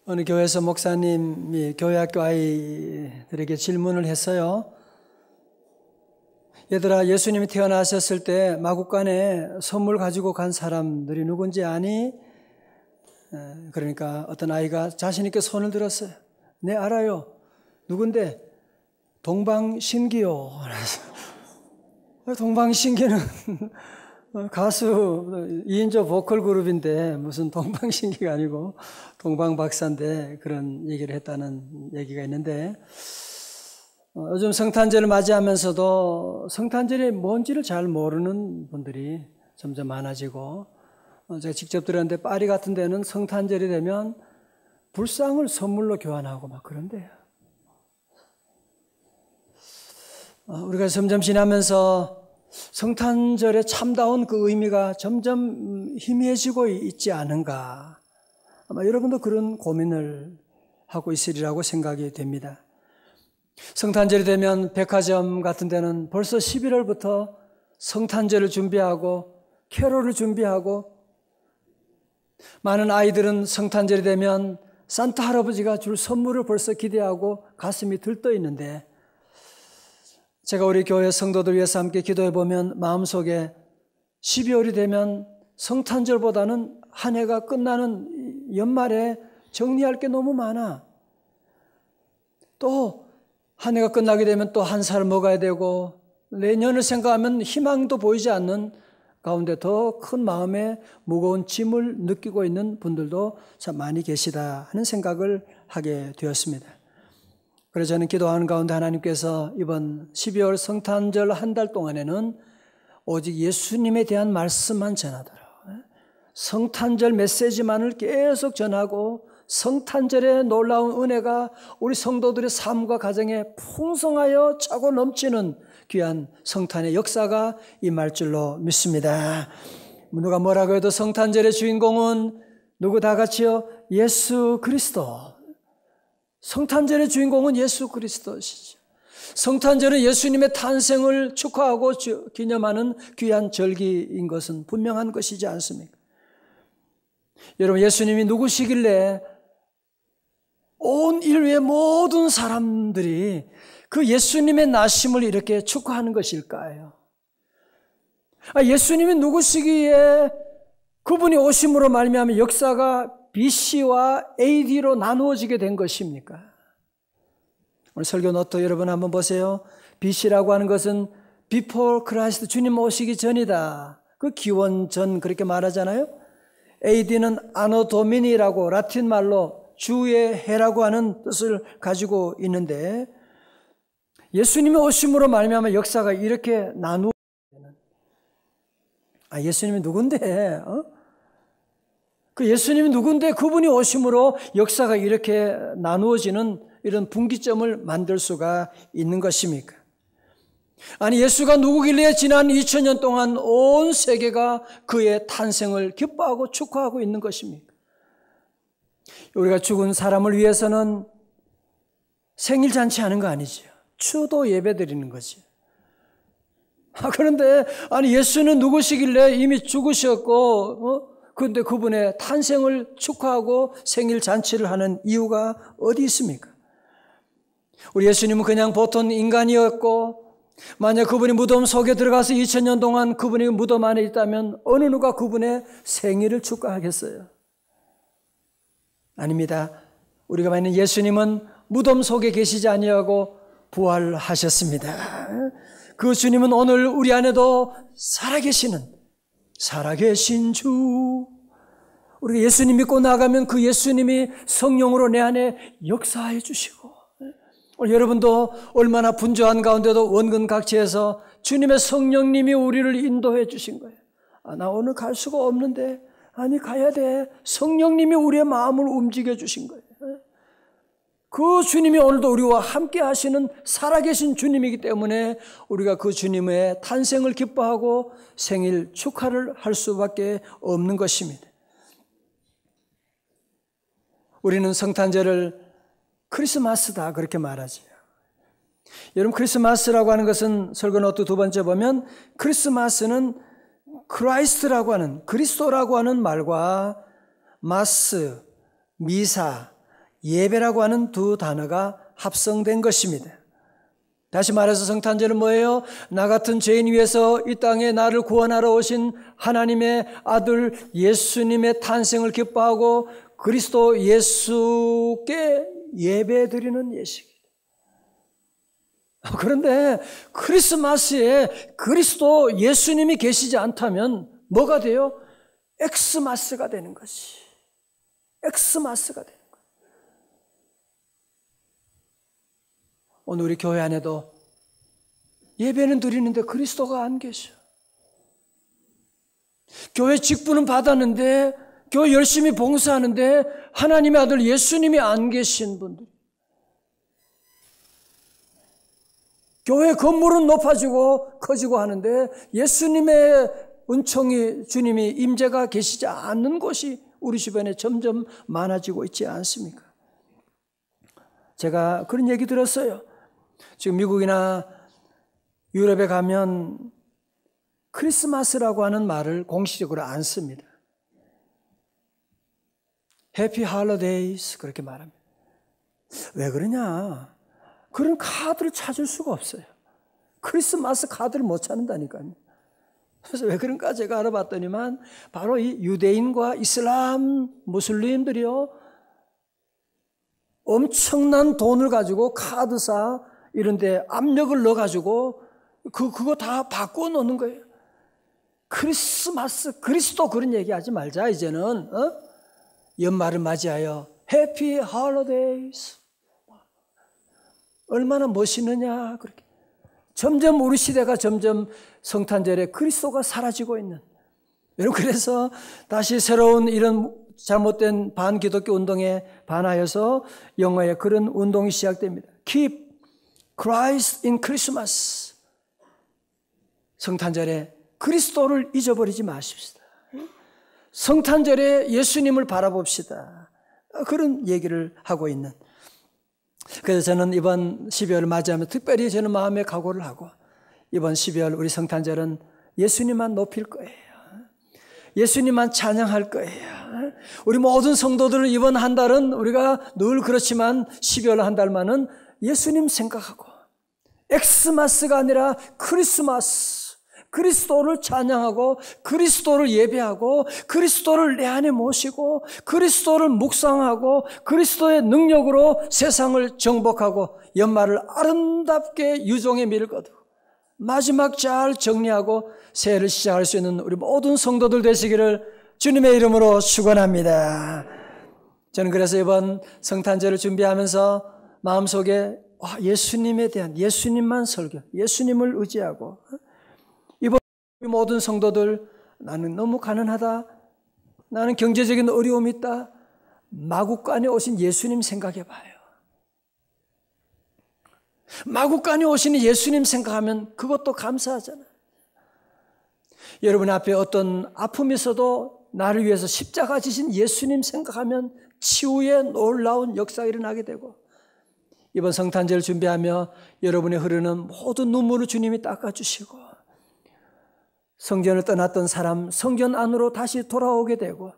어느 교회에서 목사님이 교회학교 아이들에게 질문을 했어요. 얘들아, 예수님이 태어나셨을 때 마국간에 선물 가지고 간 사람들이 누군지 아니? 그러니까 어떤 아이가 자신 있게 손을 들었어요. 네, 알아요. 누군데? 동방신기요. 동방신기는 가수 2인조 보컬 그룹인데 무슨 동방신기가 아니고 동방박사인데, 그런 얘기를 했다는 얘기가 있는데, 요즘 성탄절을 맞이하면서도 성탄절이 뭔지를 잘 모르는 분들이 점점 많아지고, 제가 직접 들었는데 파리 같은 데는 성탄절이 되면 불상을 선물로 교환하고 막 그런데요. 우리가 점점 지나면서 성탄절의 참다운 그 의미가 점점 희미해지고 있지 않은가. 아마 여러분도 그런 고민을 하고 있으리라고 생각이 됩니다. 성탄절이 되면 백화점 같은 데는 벌써 11월부터 성탄절을 준비하고 캐롤을 준비하고, 많은 아이들은 성탄절이 되면 산타 할아버지가 줄 선물을 벌써 기대하고 가슴이 들떠 있는데, 제가 우리 교회 성도들 위해서 함께 기도해 보면 마음속에 12월이 되면 성탄절보다는 한 해가 끝나는 연말에 정리할 게 너무 많아. 또 한 해가 끝나게 되면 또 한 살 먹어야 되고, 내년을 생각하면 희망도 보이지 않는 가운데 더 큰 마음에 무거운 짐을 느끼고 있는 분들도 참 많이 계시다 하는 생각을 하게 되었습니다. 그래서 저는 기도하는 가운데 하나님께서 이번 12월 성탄절 한 달 동안에는 오직 예수님에 대한 말씀만 전하도록, 성탄절 메시지만을 계속 전하고, 성탄절의 놀라운 은혜가 우리 성도들의 삶과 가정에 풍성하여 차고 넘치는 귀한 성탄의 역사가 임할 줄로 믿습니다. 누가 뭐라고 해도 성탄절의 주인공은 누구 다 같이요? 예수 그리스도. 성탄절의 주인공은 예수 그리스도시죠. 성탄절은 예수님의 탄생을 축하하고 기념하는 귀한 절기인 것은 분명한 것이지 않습니까? 여러분, 예수님이 누구시길래 온 인류의 모든 사람들이 그 예수님의 나심을 이렇게 축하하는 것일까요? 예수님이 누구시기에 그분이 오심으로 말미암아 역사가 BC와 AD로 나누어지게 된 것입니까? 오늘 설교 노트 여러분 한번 보세요. BC라고 하는 것은 Before Christ, 주님 오시기 전이다. 그 기원 전 그렇게 말하잖아요. AD는 아노 도미니라고 라틴 말로 주의 해라고 하는 뜻을 가지고 있는데, 예수님이 오심으로 말미암아 역사가 이렇게 나누어지는, 예수님이 누군데? 그 예수님이 누군데 그분이 오심으로 역사가 이렇게 나누어지는 이런 분기점을 만들 수가 있는 것입니까? 아니, 예수가 누구길래 지난 2000년 동안 온 세계가 그의 탄생을 기뻐하고 축하하고 있는 것입니까? 우리가 죽은 사람을 위해서는 생일잔치 하는 거 아니죠. 추도 예배 드리는 거지. 그런데 예수는 누구시길래 이미 죽으셨고, 그런데 그분의 탄생을 축하하고 생일잔치를 하는 이유가 어디 있습니까? 우리 예수님은 그냥 보통 인간이었고, 만약 그분이 무덤 속에 들어가서 2000년 동안 그분이 무덤 안에 있다면 어느 누가 그분의 생일을 축하하겠어요? 아닙니다. 우리가 믿는 예수님은 무덤 속에 계시지 아니하고 부활하셨습니다. 그 주님은 오늘 우리 안에도 살아계신 주. 우리가 예수님 믿고 나가면 그 예수님이 성령으로 내 안에 역사해 주시고, 여러분도 얼마나 분주한 가운데도 원근각지에서 주님의 성령님이 우리를 인도해 주신 거예요. 나 오늘 갈 수가 없는데, 가야 돼. 성령님이 우리의 마음을 움직여 주신 거예요. 그 주님이 오늘도 우리와 함께 하시는 살아계신 주님이기 때문에 우리가 그 주님의 탄생을 기뻐하고 생일 축하를 할 수밖에 없는 것입니다. 우리는 성탄절을 크리스마스다 그렇게 말하죠. 여러분, 크리스마스라고 하는 것은 설교 노트 두 번째 보면 크리스마스는 크라이스트라고 하는, 그리스도라고 하는 말과 마스, 미사, 예배라고 하는 두 단어가 합성된 것입니다. 다시 말해서 성탄절은 뭐예요? 나 같은 죄인 위해서 이 땅에 나를 구원하러 오신 하나님의 아들 예수님의 탄생을 기뻐하고 그리스도 예수께 예배드리는 예식이에요. 그런데 크리스마스에 그리스도 예수님이 계시지 않다면 뭐가 돼요? 엑스마스가 되는 것이. 엑스마스가 되는 거예요. 오늘 우리 교회 안에도 예배는 드리는데 그리스도가 안 계셔. 교회 직분은 받았는데 교회 열심히 봉사하는데 하나님의 아들 예수님이 안 계신 분들. 교회 건물은 높아지고 커지고 하는데 예수님의 은총이 주님이 임재가 계시지 않는 곳이 우리 주변에 점점 많아지고 있지 않습니까? 제가 그런 얘기 들었어요. 지금 미국이나 유럽에 가면 크리스마스라고 하는 말을 공식적으로 안 씁니다. 해피 할로데이스 그렇게 말합니다. 왜 그러냐? 그런 카드를 찾을 수가 없어요. 크리스마스 카드를 못 찾는다니까요. 그래서 왜 그런가 제가 알아봤더니만 바로 이 유대인과 이슬람 무슬림들이요 엄청난 돈을 가지고 카드사 이런 데 압력을 넣어가지고 그거 다 바꾸어 놓는 거예요. 크리스마스 그리스도 그런 얘기하지 말자. 이제는 연말을 맞이하여 해피 할로데이스 얼마나 멋있느냐. 그렇게 점점 우리 시대가 점점 성탄절에 그리스도가 사라지고 있는. 여러분 그래서 다시 새로운 이런 잘못된 반기독교 운동에 반하여서 영어에 그런 운동이 시작됩니다. Keep Christ in Christmas. 성탄절에 그리스도를 잊어버리지 마십시다. 성탄절에 예수님을 바라봅시다. 그런 얘기를 하고 있는. 그래서 저는 이번 12월을 맞이하면 특별히 저는 마음에 각오를 하고 이번 12월 우리 성탄절은 예수님만 높일 거예요. 예수님만 찬양할 거예요. 우리 모든 성도들은 이번 한 달은 우리가 늘 그렇지만 12월 한 달만은 예수님 생각하고 엑스마스가 아니라 크리스마스 그리스도를 찬양하고 그리스도를 예배하고 그리스도를 내 안에 모시고 그리스도를 묵상하고 그리스도의 능력으로 세상을 정복하고 연말을 아름답게 유종의 미를 거두고 마지막 잘 정리하고 새해를 시작할 수 있는 우리 모든 성도들 되시기를 주님의 이름으로 축원합니다. 저는 그래서 이번 성탄절을 준비하면서 마음속에 예수님에 대한 예수님만 설교, 예수님을 의지하고 이번 모든 성도들 나는 너무 가난하다, 나는 경제적인 어려움이 있다, 마국간에 오신 예수님 생각해 봐요. 마국간에 오시는 예수님 생각하면 그것도 감사하잖아요. 여러분 앞에 어떤 아픔이 있어도 나를 위해서 십자가 지신 예수님 생각하면 치유의 놀라운 역사가 일어나게 되고 이번 성탄절 준비하며 여러분의 흐르는 모든 눈물을 주님이 닦아주시고 성전을 떠났던 사람 성전 안으로 다시 돌아오게 되고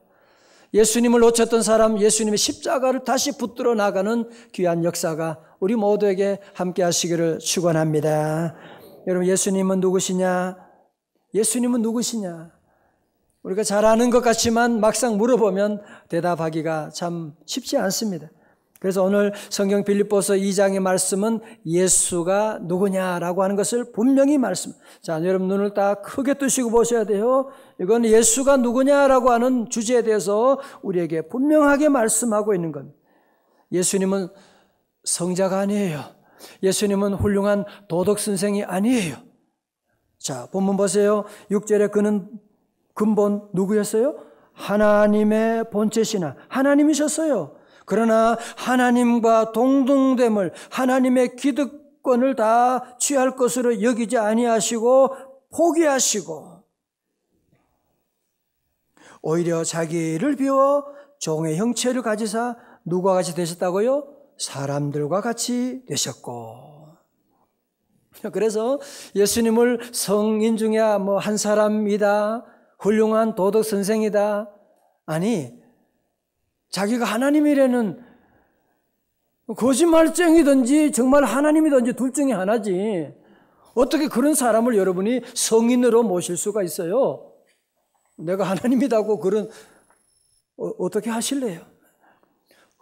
예수님을 놓쳤던 사람 예수님의 십자가를 다시 붙들어 나가는 귀한 역사가 우리 모두에게 함께 하시기를 축원합니다. 여러분 예수님은 누구시냐? 예수님은 누구시냐? 우리가 잘 아는 것 같지만 막상 물어보면 대답하기가 참 쉽지 않습니다. 그래서 오늘 성경 빌립보서 2장의 말씀은 예수가 누구냐라고 하는 것을 분명히 말씀. 자, 여러분 눈을 딱 크게 뜨시고 보셔야 돼요. 이건 예수가 누구냐라고 하는 주제에 대해서 우리에게 분명하게 말씀하고 있는 겁니다. 예수님은 성자가 아니에요. 예수님은 훌륭한 도덕 선생이 아니에요. 자, 본문 보세요. 6절에 그는 근본 누구였어요? 하나님의 본체시나 하나님이셨어요. 그러나 하나님과 동등됨을 하나님의 기득권을 다 취할 것으로 여기지 아니하시고 포기하시고 오히려 자기를 비워 종의 형체를 가지사 누구와 같이 되셨다고요? 사람들과 같이 되셨고. 그래서 예수님을 성인 중에 한 사람이다, 훌륭한 도덕 선생이다, 아니 자기가 하나님이라는 거짓말쟁이든지 정말 하나님이든지 둘 중에 하나지. 어떻게 그런 사람을 여러분이 성인으로 모실 수가 있어요? 내가 하나님이라고 어떻게 하실래요?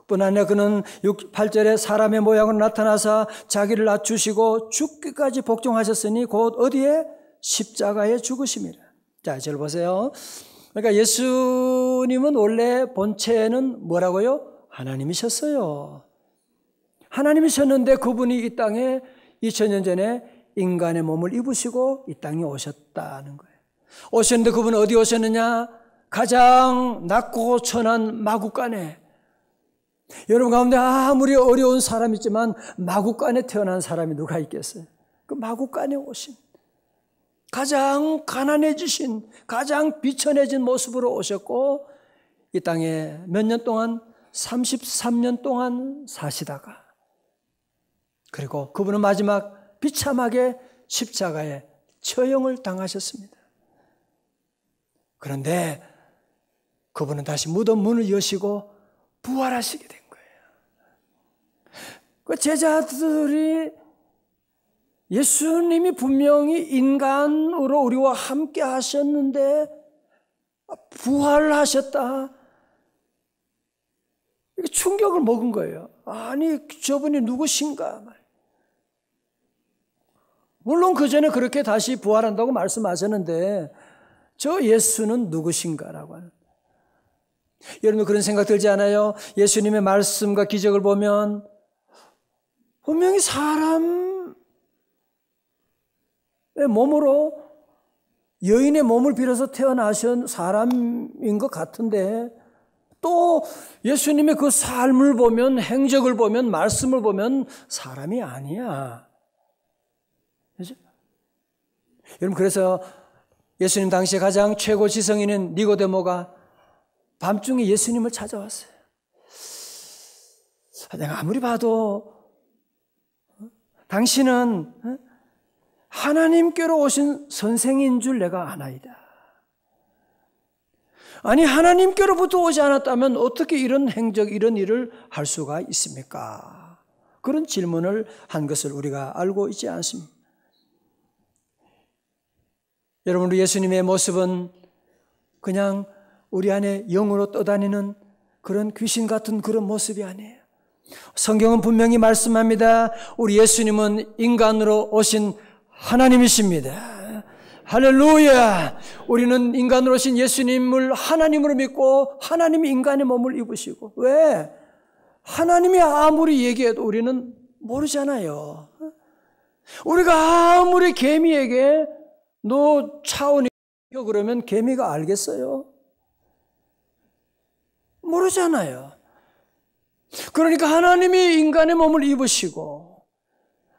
뿐 아니라 그는 8절에 사람의 모양으로 나타나사 자기를 낮추시고 죽기까지 복종하셨으니 곧 어디에? 십자가에 죽으심이라. 자, 이절 보세요. 그러니까 예수님은 원래 본체는 뭐라고요? 하나님이셨어요. 하나님이셨는데 그분이 이 땅에 2000년 전에 인간의 몸을 입으시고 이 땅에 오셨다는 거예요. 오셨는데 그분은 어디 오셨느냐? 가장 낮고 천한 마구간에. 여러분 가운데 아무리 어려운 사람이 있지만 마구간에 태어난 사람이 누가 있겠어요? 그 마구간에 오신, 가장 가난해지신, 가장 비천해진 모습으로 오셨고 이 땅에 몇 년 동안? 33년 동안 사시다가, 그리고 그분은 마지막 비참하게 십자가에 처형을 당하셨습니다. 그런데 그분은 다시 무덤 문을 여시고 부활하시게 된 거예요. 그 제자들이 예수님이 분명히 인간으로 우리와 함께 하셨는데 부활하셨다. 충격을 먹은 거예요. 아니, 저분이 누구신가? 물론 그 전에 그렇게 다시 부활한다고 말씀하셨는데 저 예수는 누구신가라고 하는. 여러분 그런 생각 들지 않아요? 예수님의 말씀과 기적을 보면 분명히 사람의 몸으로, 여인의 몸을 빌어서 태어나신 사람인 것 같은데 또 예수님의 그 삶을 보면, 행적을 보면, 말씀을 보면 사람이 아니야. 그렇죠? 여러분 그래서 예수님 당시에 가장 최고 지성인인 니고데모가 밤중에 예수님을 찾아왔어요. 내가 아무리 봐도 당신은 하나님께로 오신 선생인 줄 내가 아나이다. 아니, 하나님께로부터 오지 않았다면 어떻게 이런 행적, 이런 일을 할 수가 있습니까? 그런 질문을 한 것을 우리가 알고 있지 않습니까? 여러분, 우리 예수님의 모습은 그냥 우리 안에 영으로 떠다니는 그런 귀신 같은 그런 모습이 아니에요. 성경은 분명히 말씀합니다. 우리 예수님은 인간으로 오신 하나님이십니다. 할렐루야! 우리는 인간으로 오신 예수님을 하나님으로 믿고 하나님이 인간의 몸을 입으시고. 왜? 하나님이 아무리 얘기해도 우리는 모르잖아요. 우리가 아무리 개미에게 너 차원이 그러면 개미가 알겠어요? 모르잖아요. 그러니까 하나님이 인간의 몸을 입으시고,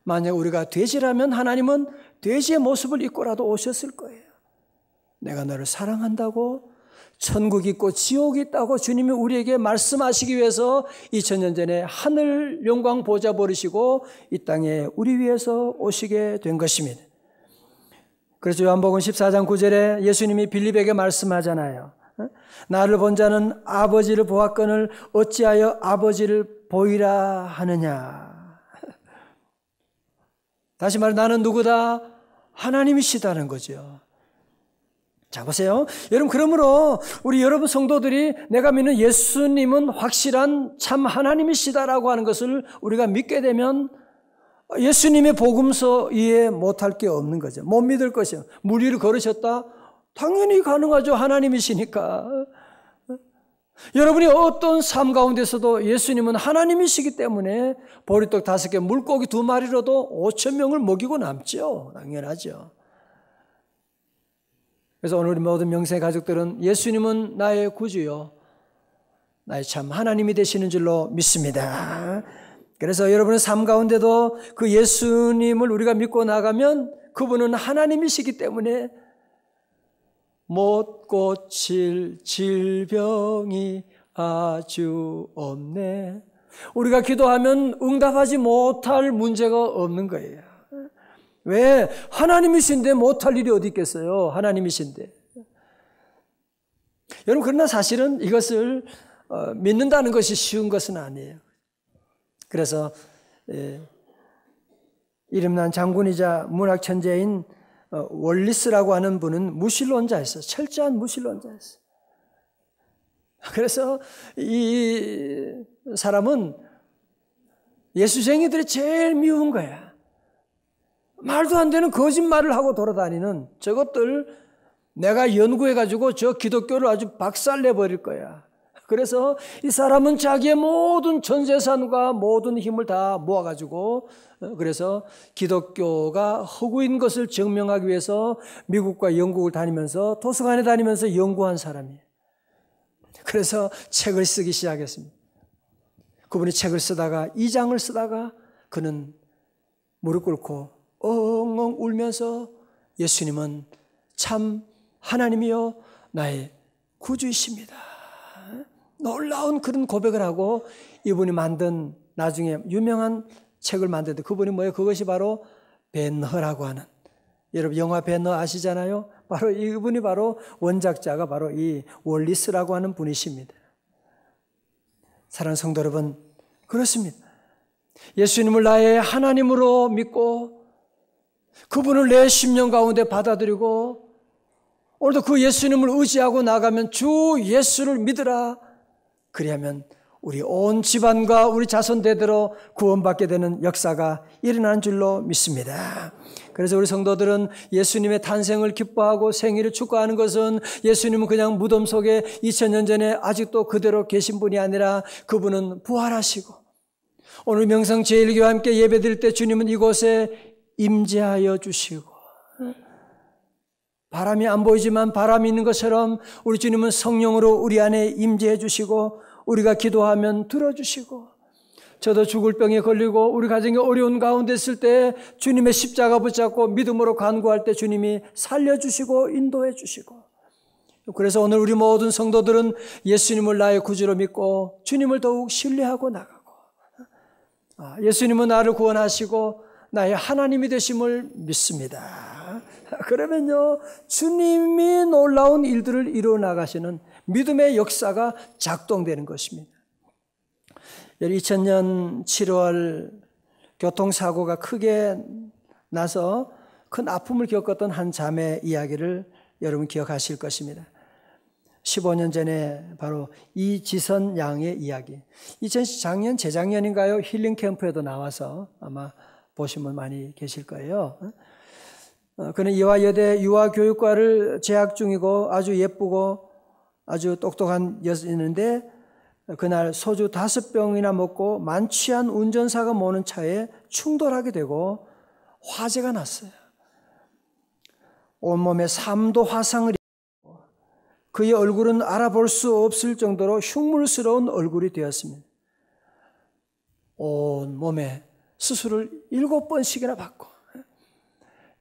만약 우리가 돼지라면 하나님은 돼지의 모습을 입고라도 오셨을 거예요. 내가 너를 사랑한다고, 천국이 있고 지옥이 있다고 주님이 우리에게 말씀하시기 위해서 2000년 전에 하늘 영광 보좌 버리시고 이 땅에 우리 위해서 오시게 된 것입니다. 그래서 요한복음 14장 9절에 예수님이 빌립에게 말씀하잖아요. 나를 본 자는 아버지를 보았거늘 어찌하여 아버지를 보이라 하느냐. 다시 말해 나는 누구다? 하나님이시다는 거죠. 자, 보세요. 여러분, 그러므로 우리 여러분 성도들이 내가 믿는 예수님은 확실한 참 하나님이시다라고 하는 것을 우리가 믿게 되면 예수님의 복음서 이해 못할 게 없는 거죠. 못 믿을 것이요. 물 위를 걸으셨다? 당연히 가능하죠. 하나님이시니까. 여러분이 어떤 삶 가운데서도 예수님은 하나님이시기 때문에 보리떡 5개, 물고기 2마리로도 5,000명을 먹이고 남죠. 당연하죠. 그래서 오늘 우리 모든 명세 가족들은 예수님은 나의 구주요, 나의 참 하나님이 되시는 줄로 믿습니다. 그래서 여러분의 삶 가운데도 그 예수님을 우리가 믿고 나가면 그분은 하나님이시기 때문에 못 고칠 질병이 아주 없네. 우리가 기도하면 응답하지 못할 문제가 없는 거예요. 왜? 하나님이신데 못할 일이 어디 있겠어요? 하나님이신데. 여러분, 그러나 사실은 이것을 믿는다는 것이 쉬운 것은 아니에요. 그래서 이름난 장군이자 문학 천재인 월리스라고 하는 분은 무신론자였어요. 철저한 무신론자였어요. 그래서 이 사람은 예수쟁이들이 제일 미운 거야. 말도 안 되는 거짓말을 하고 돌아다니는 저것들 내가 연구해가지고 저 기독교를 아주 박살내버릴 거야. 그래서 이 사람은 자기의 모든 전 재산과 모든 힘을 다 모아가지고 그래서 기독교가 허구인 것을 증명하기 위해서 미국과 영국을 다니면서 도서관에 다니면서 연구한 사람이에요. 그래서 책을 쓰기 시작했습니다. 그분이 책을 쓰다가 2장을 쓰다가 그는 무릎 꿇고 엉엉 울면서 예수님은 참 하나님이요 나의 구주이십니다. 놀라운 그런 고백을 하고 이분이 만든 나중에 유명한 책을 만드는데 그분이 뭐예요? 그것이 바로 벤허라고 하는, 여러분 영화 벤허 아시잖아요? 바로 이분이 바로 원작자가 바로 이 월리스라고 하는 분이십니다. 사랑하는 성도 여러분, 그렇습니다. 예수님을 나의 하나님으로 믿고 그분을 내 심령 가운데 받아들이고 오늘도 그 예수님을 의지하고 나가면 주 예수를 믿으라. 그리하면 우리 온 집안과 우리 자손 대대로 구원받게 되는 역사가 일어나는 줄로 믿습니다. 그래서 우리 성도들은 예수님의 탄생을 기뻐하고 생일을 축하하는 것은 예수님은 그냥 무덤 속에 2000년 전에 아직도 그대로 계신 분이 아니라 그분은 부활하시고 오늘 명성 제1교회와 함께 예배드릴 때 주님은 이곳에 임재하여 주시고 바람이 안 보이지만 바람이 있는 것처럼 우리 주님은 성령으로 우리 안에 임재해 주시고 우리가 기도하면 들어주시고 저도 죽을 병에 걸리고 우리 가정이 어려운 가운데 있을 때 주님의 십자가 붙잡고 믿음으로 간구할 때 주님이 살려주시고 인도해 주시고 그래서 오늘 우리 모든 성도들은 예수님을 나의 구주로 믿고 주님을 더욱 신뢰하고 나가고 예수님은 나를 구원하시고 나의 하나님이 되심을 믿습니다. 그러면요 주님이 놀라운 일들을 이루어 나가시는 믿음의 역사가 작동되는 것입니다. 2000년 7월 교통사고가 크게 나서 큰 아픔을 겪었던 한 자매 이야기를 여러분 기억하실 것입니다. 15년 전에 바로 이지선 양의 이야기. 작년 재작년인가요? 힐링 캠프에도 나와서 아마 보신 분 많이 계실 거예요. 그는 이화여대 유아교육과를 재학 중이고 아주 예쁘고 아주 똑똑한 여인인데 그날 소주 5병이나 먹고 만취한 운전사가 모는 차에 충돌하게 되고 화재가 났어요. 온몸에 3도 화상을 입고 그의 얼굴은 알아볼 수 없을 정도로 흉물스러운 얼굴이 되었습니다. 온몸에 수술을 7번씩이나 받고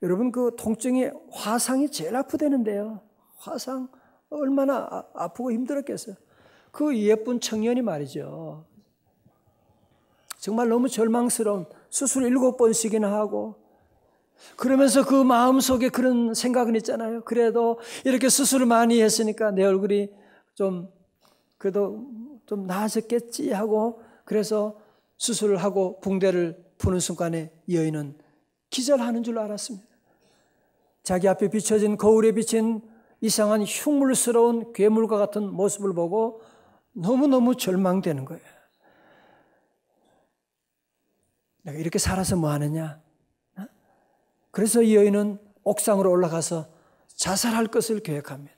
여러분 그 통증이 화상이 제일 아프다는데요. 화상 얼마나 아프고 힘들었겠어요. 그 예쁜 청년이 말이죠. 정말 너무 절망스러운 수술 7번씩이나 하고 그러면서 그 마음속에 그런 생각은 있잖아요. 그래도 이렇게 수술을 많이 했으니까 내 얼굴이 그래도 좀 나아졌겠지 하고 그래서 수술을 하고 붕대를 푸는 순간에 여인은 기절하는 줄 알았습니다. 자기 앞에 비춰진 거울에 비친 이상한 흉물스러운 괴물과 같은 모습을 보고 너무너무 절망되는 거예요. 내가 이렇게 살아서 뭐 하느냐? 그래서 이 여인은 옥상으로 올라가서 자살할 것을 계획합니다.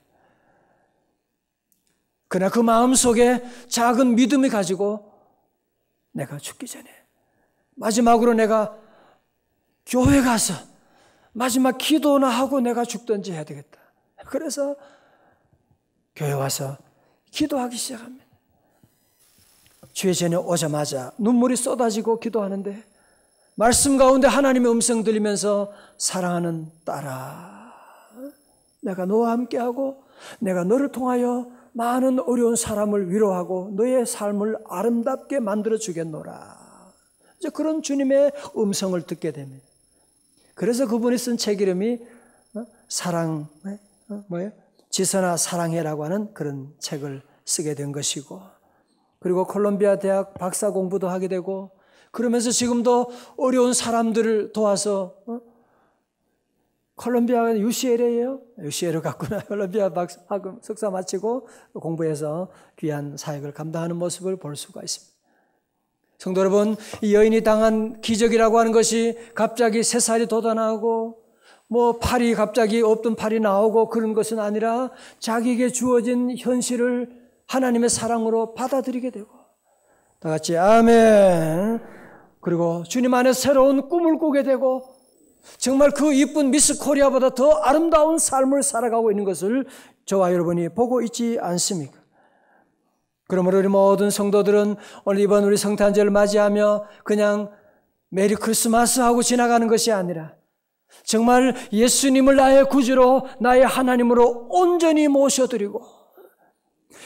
그러나 그 마음속에 작은 믿음이 가지고 내가 죽기 전에 마지막으로 내가 교회 가서 마지막 기도나 하고 내가 죽든지 해야 되겠다. 그래서 교회 와서 기도하기 시작합니다. 주의 전에 오자마자 눈물이 쏟아지고 기도하는데 말씀 가운데 하나님의 음성 들리면서 사랑하는 딸아 내가 너와 함께하고 내가 너를 통하여 많은 어려운 사람을 위로하고 너의 삶을 아름답게 만들어 주겠노라. 이제 그런 주님의 음성을 듣게 됩니다. 그래서 그분이 쓴 책 이름이 사랑 지선아 사랑해라고 하는 그런 책을 쓰게 된 것이고 그리고 콜롬비아 대학 박사 공부도 하게 되고 그러면서 지금도 어려운 사람들을 도와서 콜롬비아가 UCLA예요? UCLA로 갔구나. 콜롬비아 석사 마치고 공부해서 귀한 사역을 감당하는 모습을 볼 수가 있습니다. 성도 여러분, 이 여인이 당한 기적이라고 하는 것이 갑자기 새살이 돋아나고 팔이 갑자기 없던 팔이 나오고 그런 것은 아니라 자기에게 주어진 현실을 하나님의 사랑으로 받아들이게 되고, 다 같이 아멘. 그리고 주님 안에 새로운 꿈을 꾸게 되고 정말 그 이쁜 미스 코리아보다 더 아름다운 삶을 살아가고 있는 것을 저와 여러분이 보고 있지 않습니까? 그러므로 우리 모든 성도들은 오늘 이번 우리 성탄절을 맞이하며 그냥 메리 크리스마스 하고 지나가는 것이 아니라 정말 예수님을 나의 구주로 나의 하나님으로 온전히 모셔드리고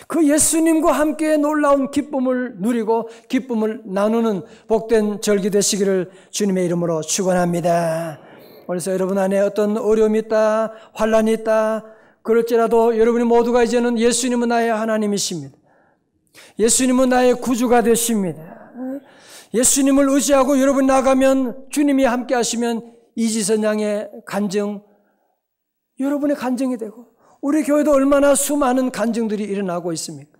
그 예수님과 함께 놀라운 기쁨을 누리고 기쁨을 나누는 복된 절기 되시기를 주님의 이름으로 축원합니다. 그래서 여러분 안에 어떤 어려움이 있다, 환난이 있다, 그럴지라도 여러분이 모두가 이제는 예수님은 나의 하나님이십니다. 예수님은 나의 구주가 되십니다. 예수님을 의지하고 여러분 나가면 주님이 함께 하시면 이지선 양의 간증, 여러분의 간증이 되고 우리 교회도 얼마나 수많은 간증들이 일어나고 있습니까?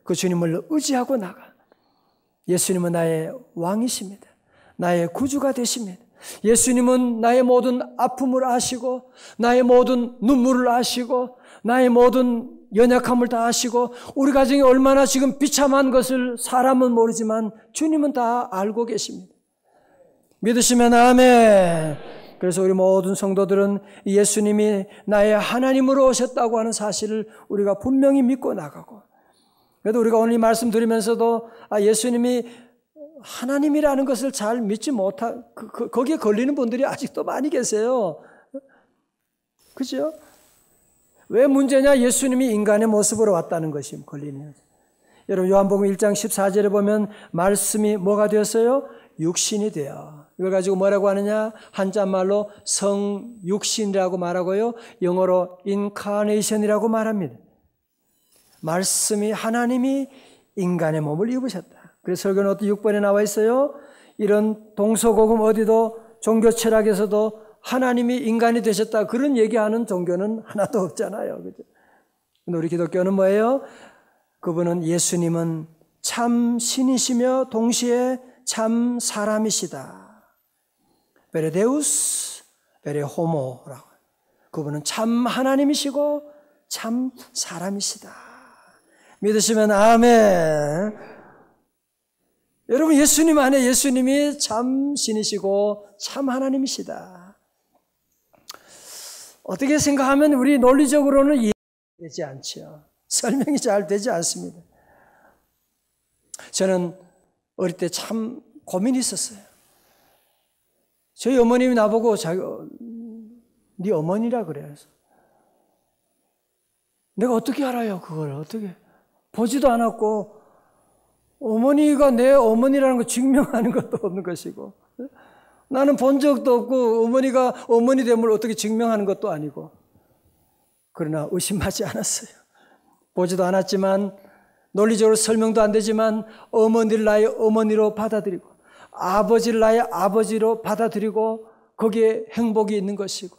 그 주님을 의지하고 나가. 예수님은 나의 왕이십니다. 나의 구주가 되십니다. 예수님은 나의 모든 아픔을 아시고 나의 모든 눈물을 아시고 나의 모든 연약함을 다 아시고 우리 가정이 얼마나 지금 비참한 것을 사람은 모르지만 주님은 다 알고 계십니다. 믿으시면 아멘. 그래서 우리 모든 성도들은 예수님이 나의 하나님으로 오셨다고 하는 사실을 우리가 분명히 믿고 나가고, 그래도 우리가 오늘 이 말씀 드리면서도 예수님이 하나님이라는 것을 잘 믿지 거기에 걸리는 분들이 아직도 많이 계세요. 그죠? 왜 문제냐? 예수님이 인간의 모습으로 왔다는 것이 걸리네요. 여러분 요한복음 1장 14절에 보면 말씀이 뭐가 되었어요? 육신이 되어. 이걸 가지고 뭐라고 하느냐? 한자말로 성육신이라고 말하고요. 영어로 incarnation이라고 말합니다. 말씀이 하나님이 인간의 몸을 입으셨다. 그래서 설교는 6번에 나와 있어요. 이런 동서고금 어디도 종교 철학에서도 하나님이 인간이 되셨다 그런 얘기하는 종교는 하나도 없잖아요. 그죠? 근데 우리 기독교는 뭐예요? 그분은 예수님은 참 신이시며 동시에 참 사람이시다. 베레데우스, 베레호모라고. 그분은 참 하나님이시고 참 사람이시다. 믿으시면 아멘. 여러분 예수님 안에 예수님이 참 신이시고 참 하나님이시다. 어떻게 생각하면 우리 논리적으로는 이해되지 않죠. 설명이 잘 되지 않습니다. 저는 어릴 때 참 고민이 있었어요. 저희 어머님이 나보고 네 어머니라 그래요. 내가 어떻게 알아요 그걸 어떻게 보지도 않았고 어머니가 내 어머니라는 걸 증명하는 것도 없는 것이고 나는 본 적도 없고 어머니가 어머니 됨을 어떻게 증명하는 것도 아니고 그러나 의심하지 않았어요. 보지도 않았지만 논리적으로 설명도 안 되지만 어머니를 나의 어머니로 받아들이고 아버지를 나의 아버지로 받아들이고 거기에 행복이 있는 것이고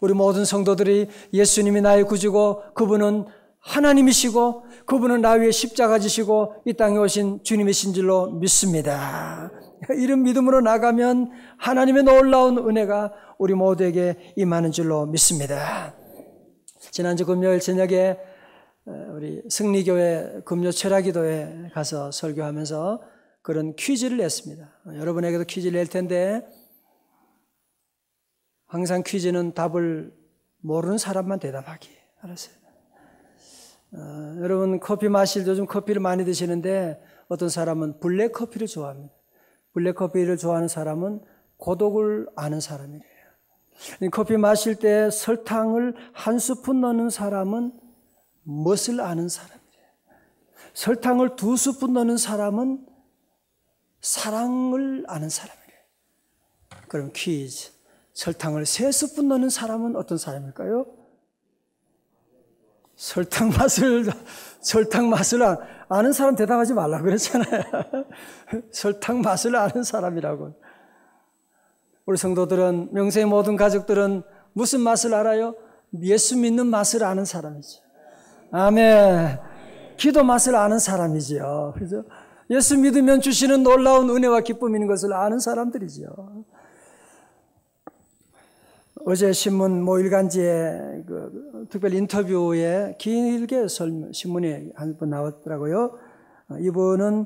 우리 모든 성도들이 예수님이 나의 구주고 그분은 하나님이시고 그분은 나 위에 십자가 지시고 이 땅에 오신 주님이신 줄로 믿습니다. 이런 믿음으로 나가면 하나님의 놀라운 은혜가 우리 모두에게 임하는 줄로 믿습니다. 지난주 금요일 저녁에 우리 승리교회 금요 철야기도에 가서 설교하면서 그런 퀴즈를 냈습니다. 여러분에게도 퀴즈를 낼 텐데 항상 퀴즈는 답을 모르는 사람만 대답하기. 알았어요? 여러분 커피 마실 요즘 커피를 많이 드시는데 어떤 사람은 블랙 커피를 좋아합니다. 블랙 커피를 좋아하는 사람은 고독을 아는 사람이래요. 커피 마실 때 설탕을 한 스푼 넣는 사람은 멋을 아는 사람이래요. 설탕을 2스푼 넣는 사람은 사랑을 아는 사람이래요. 그럼 퀴즈. 설탕을 3스푼 넣는 사람은 어떤 사람일까요? 설탕 맛을 설탕 맛을 아는 사람 대답하지 말라고 그랬잖아요. 설탕 맛을 아는 사람이라고. 우리 성도들은, 명세의 모든 가족들은 무슨 맛을 알아요? 예수 믿는 맛을 아는 사람이죠. 아멘. 기도 맛을 아는 사람이지요. 그죠? 예수 믿으면 주시는 놀라운 은혜와 기쁨인 것을 아는 사람들이죠. 어제 신문 모 일간지에 특별 인터뷰에 길게 신문에 한 번 나왔더라고요. 이분은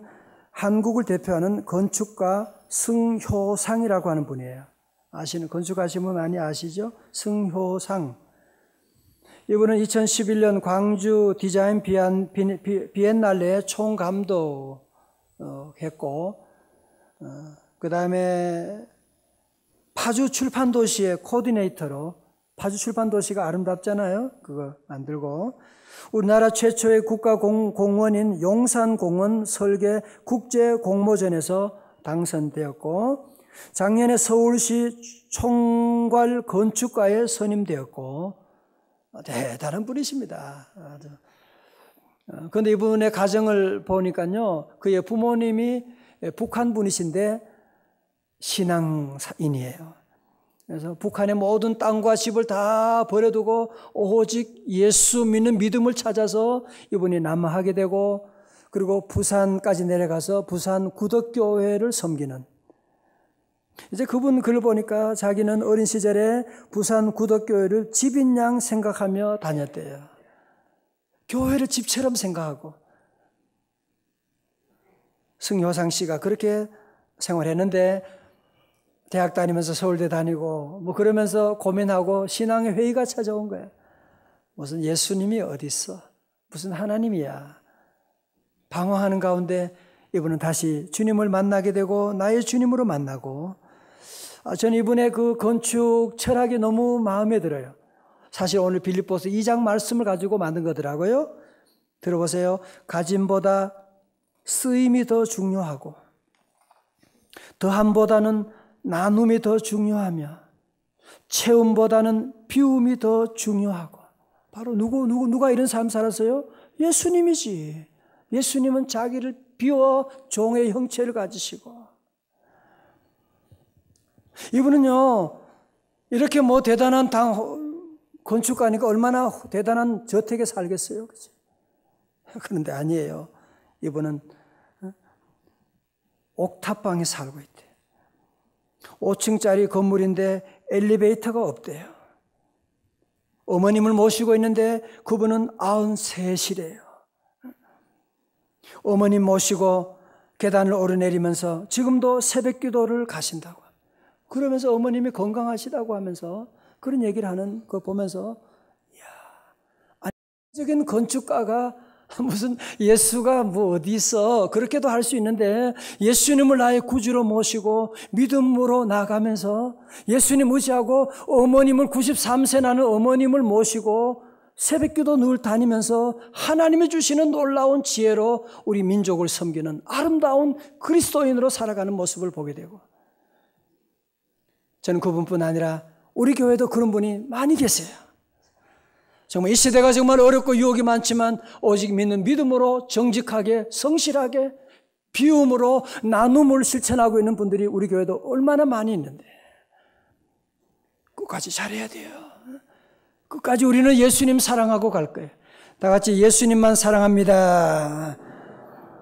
한국을 대표하는 건축가 승효상이라고 하는 분이에요. 아시는, 건축하시는 분 많이 아시죠? 승효상. 이분은 2011년 광주 디자인 비엔날레 총감독 했고, 그 다음에 파주 출판도시의 코디네이터로, 파주 출판도시가 아름답잖아요. 그거 만들고, 우리나라 최초의 국가공원인 용산공원 설계 국제공모전에서 당선되었고, 작년에 서울시 총괄 건축가에 선임되었고, 대단한 분이십니다. 그런데 이분의 가정을 보니까요, 그의 부모님이 북한 분이신데 신앙인이에요. 그래서 북한의 모든 땅과 집을 다 버려두고 오직 예수 믿는 믿음을 찾아서 이분이 남하하게 되고, 그리고 부산까지 내려가서 부산 구덕교회를 섬기는, 이제 그분 글을 보니까 자기는 어린 시절에 부산 구덕교회를 집인 양 생각하며 다녔대요. 교회를 집처럼 생각하고. 승효상 씨가 그렇게 생활했는데, 대학 다니면서 서울대 다니고 뭐 그러면서 고민하고 신앙의 회의가 찾아온 거예요. 무슨 예수님이 어디 있어? 무슨 하나님이야? 방황하는 가운데 이분은 다시 주님을 만나게 되고 나의 주님으로 만나고, 저는 이분의 그 건축 철학이 너무 마음에 들어요. 사실 오늘 빌립보서 2장 말씀을 가지고 만든 거더라고요. 들어보세요. 가짐보다 쓰임이 더 중요하고, 더함보다는 나눔이 더 중요하며, 채움보다는 비움이 더 중요하고. 바로 누가 이런 삶 살았어요? 예수님이지. 예수님은 자기를 비워 종의 형체를 가지시고, 이분은요, 이렇게 뭐 대단한 건축가니까 얼마나 대단한 저택에 살겠어요. 그치? 그런데 아니에요. 이분은 옥탑방에 살고 있대요. 5층짜리 건물인데 엘리베이터가 없대요. 어머님을 모시고 있는데 그분은 93이래요. 어머님 모시고 계단을 오르내리면서 지금도 새벽 기도를 가신다고. 그러면서 어머님이 건강하시다고 하면서 그런 얘기를 하는 거 보면서, 이야, 안적인 건축가가 무슨 예수가 뭐 어디 있어? 그렇게도 할 수 있는데 예수님을 나의 구주로 모시고 믿음으로 나가면서 예수님 의지하고 어머님을 93세 나는 어머님을 모시고 새벽기도 늘 다니면서 하나님이 주시는 놀라운 지혜로 우리 민족을 섬기는 아름다운 그리스도인으로 살아가는 모습을 보게 되고, 저는 그분뿐 아니라 우리 교회도 그런 분이 많이 계세요. 정말 이 시대가 정말 어렵고 유혹이 많지만 오직 믿는 믿음으로 정직하게 성실하게 비움으로 나눔을 실천하고 있는 분들이 우리 교회도 얼마나 많이 있는데, 끝까지 잘해야 돼요. 끝까지 우리는 예수님 사랑하고 갈 거예요. 다 같이 예수님만 사랑합니다.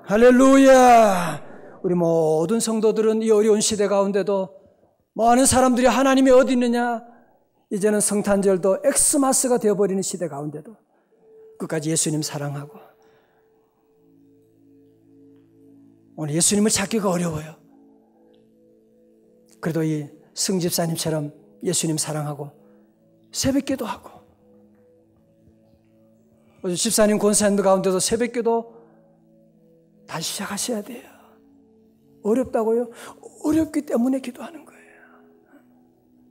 할렐루야. 우리 모든 성도들은 이 어려운 시대 가운데도 많은 사람들이 하나님이 어디 있느냐, 이제는 성탄절도 엑스마스가 되어버리는 시대 가운데도 끝까지 예수님 사랑하고, 오늘 예수님을 찾기가 어려워요. 그래도 이 승집사님처럼 예수님 사랑하고 새벽기도 하고, 집사님 권사님들 가운데도 새벽기도 다시 시작하셔야 돼요. 어렵다고요? 어렵기 때문에 기도하는 거예요.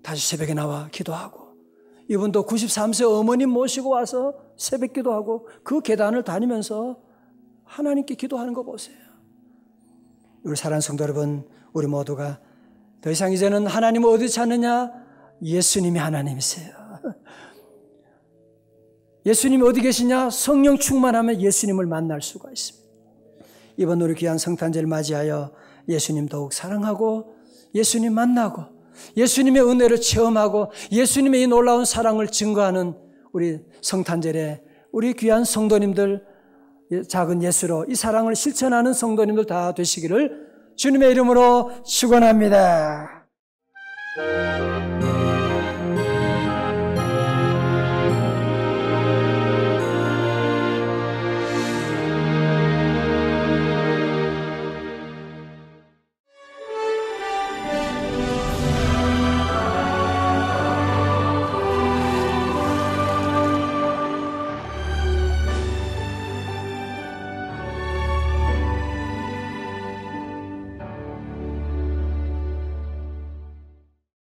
다시 새벽에 나와 기도하고, 이분도 93세 어머님 모시고 와서 새벽 기도하고 그 계단을 다니면서 하나님께 기도하는 거 보세요. 우리 사랑하는 성도 여러분, 우리 모두가 더 이상 이제는 하나님을 어디 찾느냐? 예수님이 하나님이세요. 예수님이 어디 계시냐? 성령 충만하면 예수님을 만날 수가 있습니다. 이번 우리 귀한 성탄절을 맞이하여 예수님 더욱 사랑하고 예수님 만나고 예수님의 은혜를 체험하고 예수님의 이 놀라운 사랑을 증거하는 우리 성탄절에 우리 귀한 성도님들, 작은 예수로 이 사랑을 실천하는 성도님들 다 되시기를 주님의 이름으로 축원합니다.